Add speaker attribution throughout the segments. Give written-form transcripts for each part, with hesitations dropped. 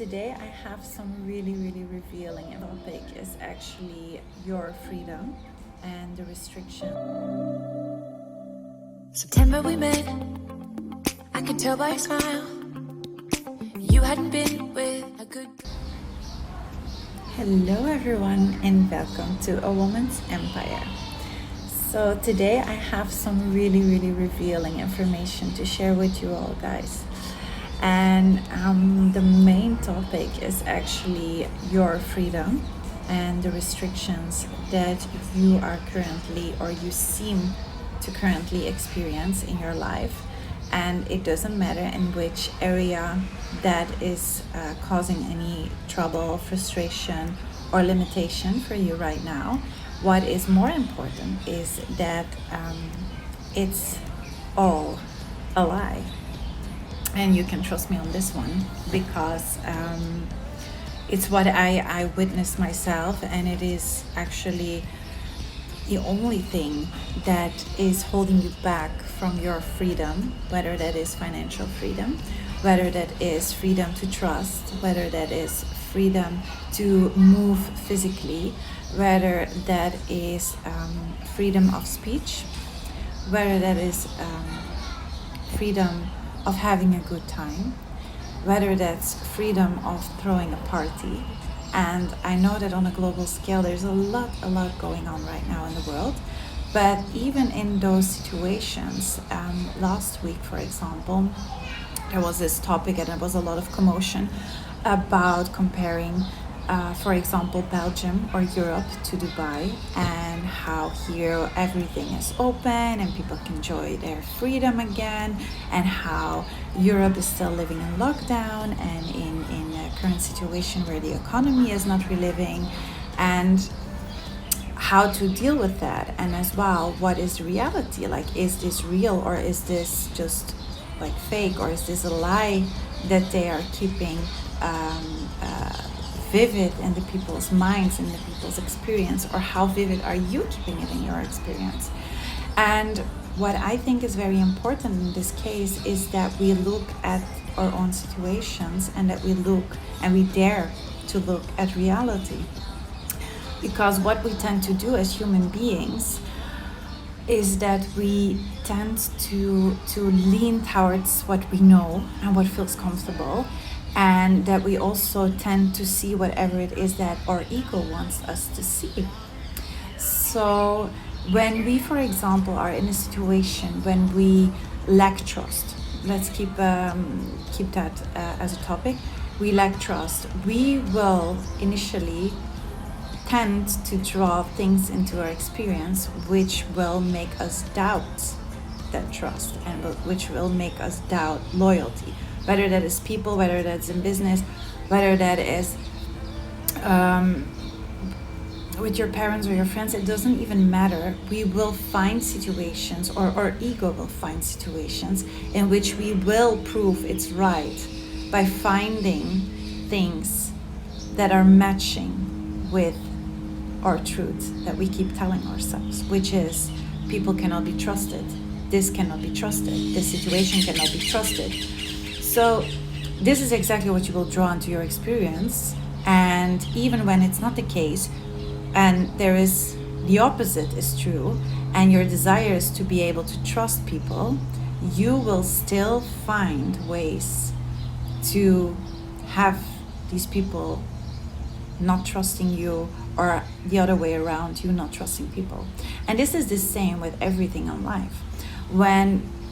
Speaker 1: Today I have some really revealing topic is actually your freedom and the restriction.
Speaker 2: September we met, I could tell by your smile. You hadn't been with a good...
Speaker 1: Hello everyone and welcome to A Woman's Empire. So today I have some really revealing information to share with you all guys. And the main topic is actually your freedom and the restrictions that you are currently or you seem to currently experience in your life. And it doesn't matter in which area that is causing any trouble, frustration, or limitation for you right now. What is more important is that it's all a lie. And you can trust me on this one because it's what I witnessed myself, and it is actually the only thing that is holding you back from your freedom, whether that is financial freedom, whether that is freedom to trust, whether that is freedom to move physically, whether that is freedom of speech, whether that is freedom of having a good time, whether that's freedom of throwing a party. And I know that on a global scale there's a lot going on right now in the world, but even in those situations, last week for example, there was this topic and there was a lot of commotion about comparing for example Belgium or Europe to Dubai, and how here everything is open and people can enjoy their freedom again, and how Europe is still living in lockdown and in a current situation where the economy is not reliving, and how to deal with that. And as well, what is reality? Like, is this real or is this just like fake, or is this a lie that they are keeping vivid in the people's minds, in the people's experience, or how vivid are you keeping it in your experience? And what I think is very important in this case is that we look at our own situations, and that we look and we dare to look at reality. Because what we tend to do as human beings is that we tend to lean towards what we know and what feels comfortable, and that we also tend to see whatever it is that our ego wants us to see. So when we, for example, are in a situation when we lack trust, let's keep that as a topic. We lack trust. We will initially tend to draw things into our experience which will make us doubt that trust, and which will make us doubt loyalty. Whether that is people, whether that's in business, whether that is with your parents or your friends, it doesn't even matter. We will find situations, or our ego will find situations in which we will prove it's right by finding things that are matching with our truth that we keep telling ourselves, which is people cannot be trusted, this cannot be trusted, this situation cannot be trusted. So this is exactly what you will draw into your experience. And even when it's not the case, and there is the opposite is true, and your desire is to be able to trust people, you will still find ways to have these people not trusting you, or the other way around, you not trusting people. And this is the same with everything in life.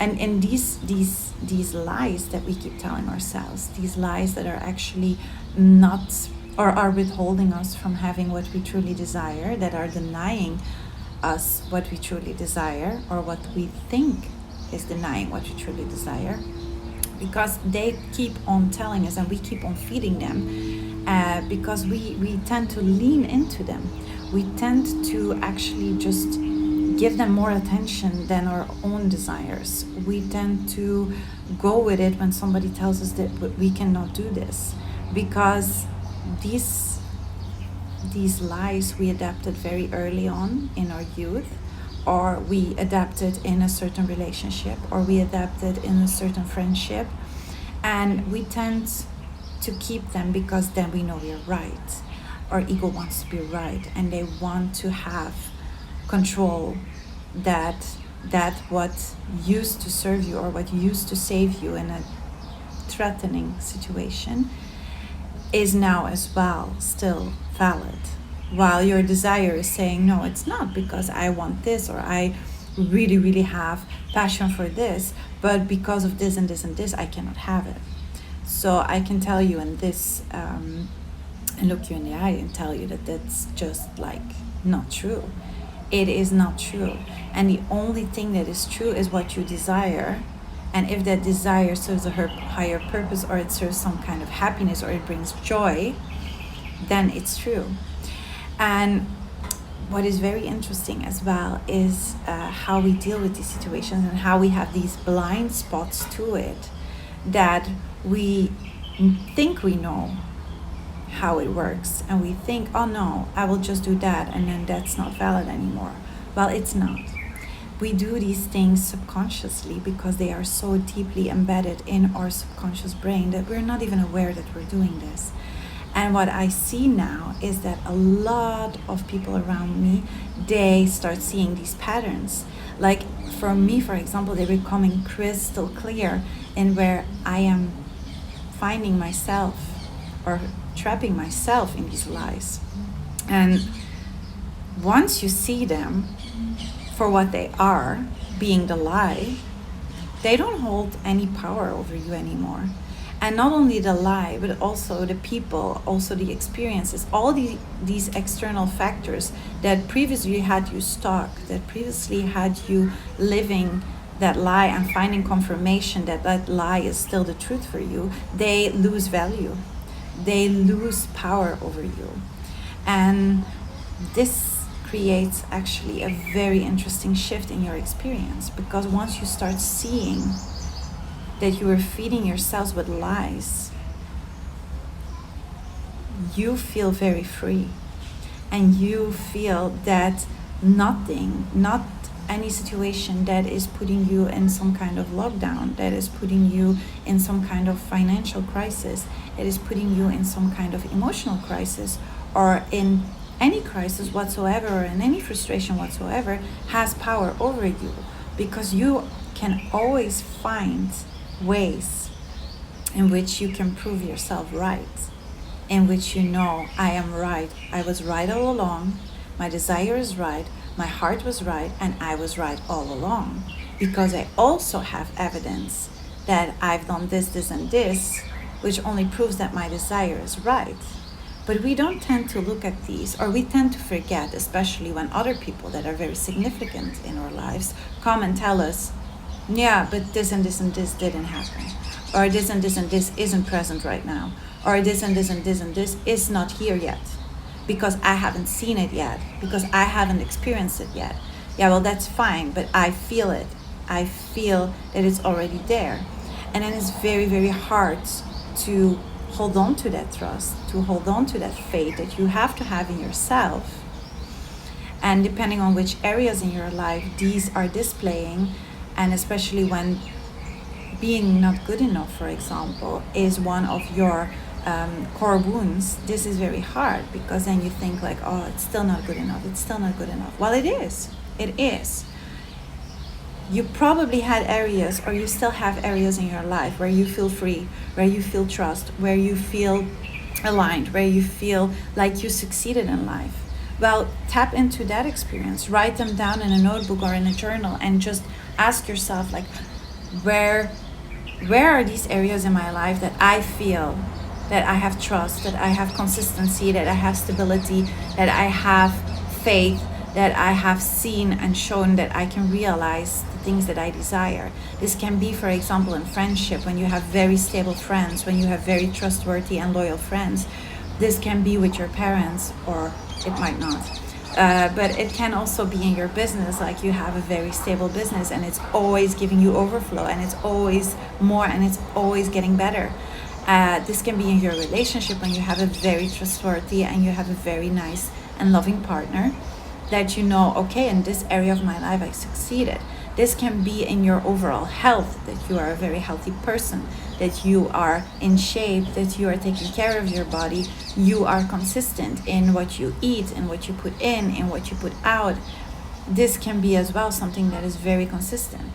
Speaker 1: And these lies that we keep telling ourselves, these lies that are actually not, or are withholding us from having what we truly desire, that are denying us what we truly desire, or what we think is denying what we truly desire, because they keep on telling us and we keep on feeding them, because we tend to lean into them. We tend to actually just give them more attention than our own desires. We tend to go with it when somebody tells us that we cannot do this, because these lies we adapted very early on in our youth, or we adapted in a certain relationship, or we adapted in a certain friendship, and we tend to keep them, because then we know we're right. Our ego wants to be right, and they want to have control that what used to serve you or what used to save you in a threatening situation is now as well still valid, while your desire is saying, no, it's not, because I want this, or I really, really have passion for this, but because of this and this and this, I cannot have it. So I can tell you in this, and look you in the eye and tell you that that's just like not true. It is not true. And the only thing that is true is what you desire. And if that desire serves a higher purpose, or it serves some kind of happiness, or it brings joy, then it's true. And what is very interesting as well is how we deal with these situations, and how we have these blind spots to it, that we think we know how it works, and we think, oh no, I will just do that, and then that's not valid anymore. Well, it's not. We do these things subconsciously because they are so deeply embedded in our subconscious brain that we're not even aware that we're doing this. And what I see now is that a lot of people around me, they start seeing these patterns. Like for me, for example, they're becoming crystal clear in where I am finding myself or trapping myself in these lies. And once you see them for what they are, being the lie, they don't hold any power over you anymore. And not only the lie, but also the people, also the experiences, all these external factors that previously had you stuck, that previously had you living that lie and finding confirmation that that lie is still the truth for you, they lose value. They lose power over you. And this creates actually a very interesting shift in your experience, because once you start seeing that you are feeding yourselves with lies, you feel very free. And you feel that nothing, not any situation that is putting you in some kind of lockdown, that is putting you in some kind of financial crisis, that is putting you in some kind of emotional crisis, or in any crisis whatsoever, or in any frustration whatsoever, has power over you. Because you can always find ways in which you can prove yourself right, in which you know, I am right, I was right all along, my desire is right, my heart was right, and I was right all along, because I also have evidence that I've done this, this, and this, which only proves that my desire is right. But we don't tend to look at these, or we tend to forget, especially when other people that are very significant in our lives come and tell us, yeah, but this and this and this didn't happen, or this and this and this isn't present right now, or this and this and this and this is not here yet, because I haven't seen it yet, because I haven't experienced it yet. Yeah, well, that's fine, but I feel it. I feel that it's already there. And then it's very, very hard to hold on to that trust, to hold on to that faith that you have to have in yourself. And depending on which areas in your life these are displaying, and especially when being not good enough, for example, is one of your core wounds, this is very hard, because then you think like, oh, it's still not good enough, it's still not good enough. Well, it is. You probably had areas, or you still have areas in your life where you feel free, where you feel trust, where you feel aligned, where you feel like you succeeded in life. Well, tap into that experience, write them down in a notebook or in a journal, and just ask yourself, like, where are these areas in my life that I feel that I have trust, that I have consistency, that I have stability, that I have faith, that I have seen and shown that I can realize the things that I desire. This can be, for example, in friendship, when you have very stable friends, when you have very trustworthy and loyal friends. This can be with your parents, or it might not. But it can also be in your business, like you have a very stable business and it's always giving you overflow, and it's always more, and it's always getting better. This can be in your relationship, when you have a very trustworthy and you have a very nice and loving partner, that you know, okay, in this area of my life I succeeded. This can be in your overall health, that you are a very healthy person, that you are in shape, that you are taking care of your body, you are consistent in what you eat and what you put in and what you put out. This can be as well something that is very consistent.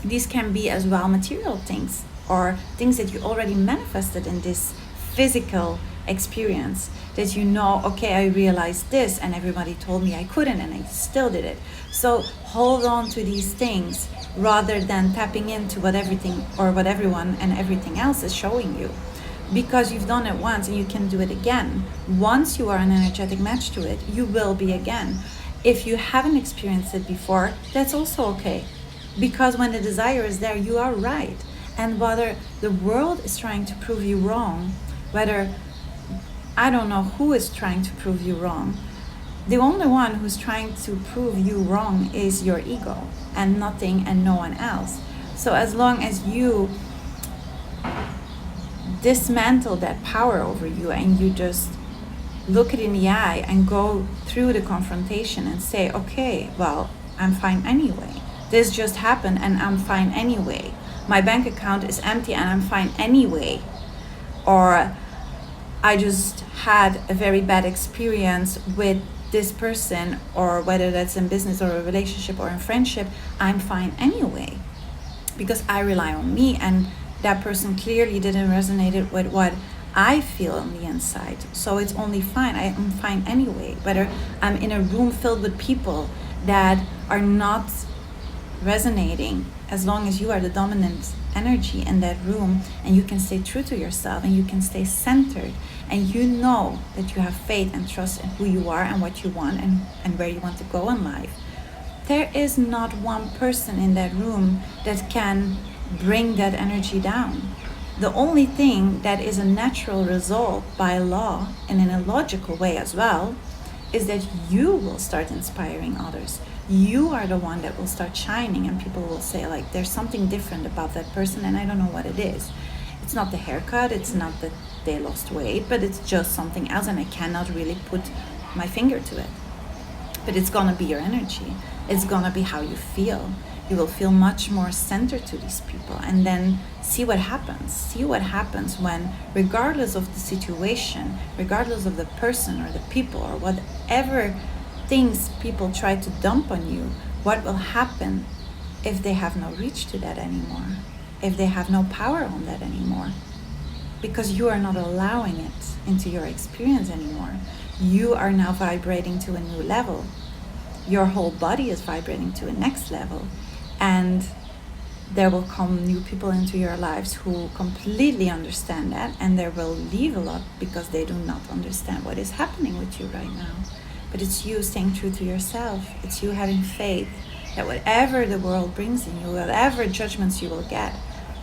Speaker 1: These can be as well material things or things that you already manifested in this physical experience, that you know, okay, I realized this and everybody told me I couldn't and I still did it. So hold on to these things rather than tapping into what everything or what everyone and everything else is showing you, because you've done it once and you can do it again. Once you are an energetic match to it, you will be again. If you haven't experienced it before, that's also okay, because when the desire is there, you are right. And whether the world is trying to prove you wrong, whether I don't know who is trying to prove you wrong, the only one who's trying to prove you wrong is your ego, and nothing and no one else. So as long as you dismantle that power over you and you just look it in the eye and go through the confrontation and say, okay, well, I'm fine anyway. This just happened and I'm fine anyway. My bank account is empty and I'm fine anyway. Or I just had a very bad experience with this person, or whether that's in business or a relationship or in friendship, I'm fine anyway. Because I rely on me, and that person clearly didn't resonate with what I feel on the inside. So it's only fine. I'm fine anyway. Whether I'm in a room filled with people that are not resonating, as long as you are the dominant energy in that room and you can stay true to yourself and you can stay centered and you know that you have faith and trust in who you are and what you want and where you want to go in life, there is not one person in that room that can bring that energy down. The only thing that is a natural result by law and in a logical way as well is that you will start inspiring others. You are the one that will start shining, and people will say, like, there's something different about that person and I don't know what it is. It's not the haircut, it's not that they lost weight, but it's just something else and I cannot really put my finger to it. But it's gonna be your energy. It's gonna be how you feel. You will feel much more centered to these people, and then see what happens. See what happens when, regardless of the situation, regardless of the person or the people or whatever things people try to dump on you, what will happen if they have no reach to that anymore, if they have no power on that anymore, because you are not allowing it into your experience anymore. You are now vibrating to a new level. Your whole body is vibrating to a next level, and there will come new people into your lives who completely understand that, and they will leave a lot because they do not understand what is happening with you right now. But it's you staying true to yourself. It's you having faith that whatever the world brings in you, whatever judgments you will get,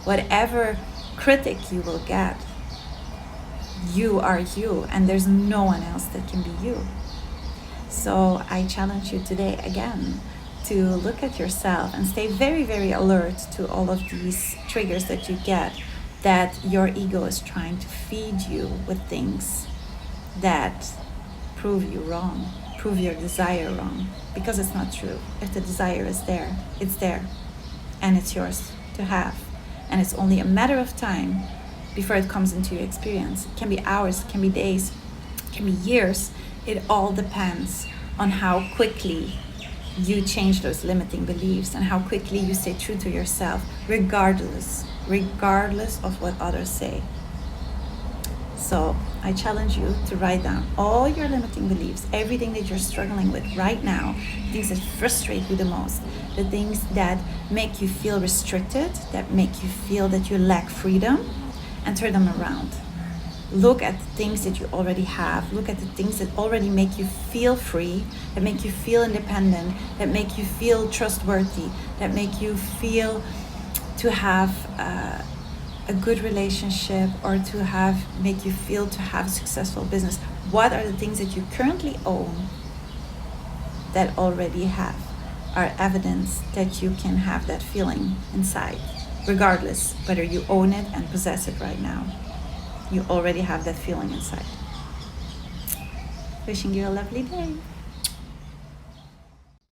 Speaker 1: whatever critic you will get, you are you, and there's no one else that can be you. So I challenge you today again to look at yourself and stay very, very alert to all of these triggers that you get, that your ego is trying to feed you with things that prove you wrong, prove your desire wrong, because it's not true. If the desire is there, it's there, and it's yours to have, and it's only a matter of time before it comes into your experience. It can be hours, it can be days, it can be years. It all depends on how quickly you change those limiting beliefs and how quickly you stay true to yourself, regardless of what others say. So I challenge you to write down all your limiting beliefs, everything that you're struggling with right now, things that frustrate you the most, the things that make you feel restricted, that make you feel that you lack freedom, and turn them around. Look at the things that you already have. Look at the things that already make you feel free, that make you feel independent, that make you feel trustworthy, that make you feel to have a good relationship, or to make you feel to have a successful business. What are the things that you currently own that already are evidence that you can have that feeling inside, regardless whether you own it and possess it right now? You already have that feeling inside. Wishing you a lovely day.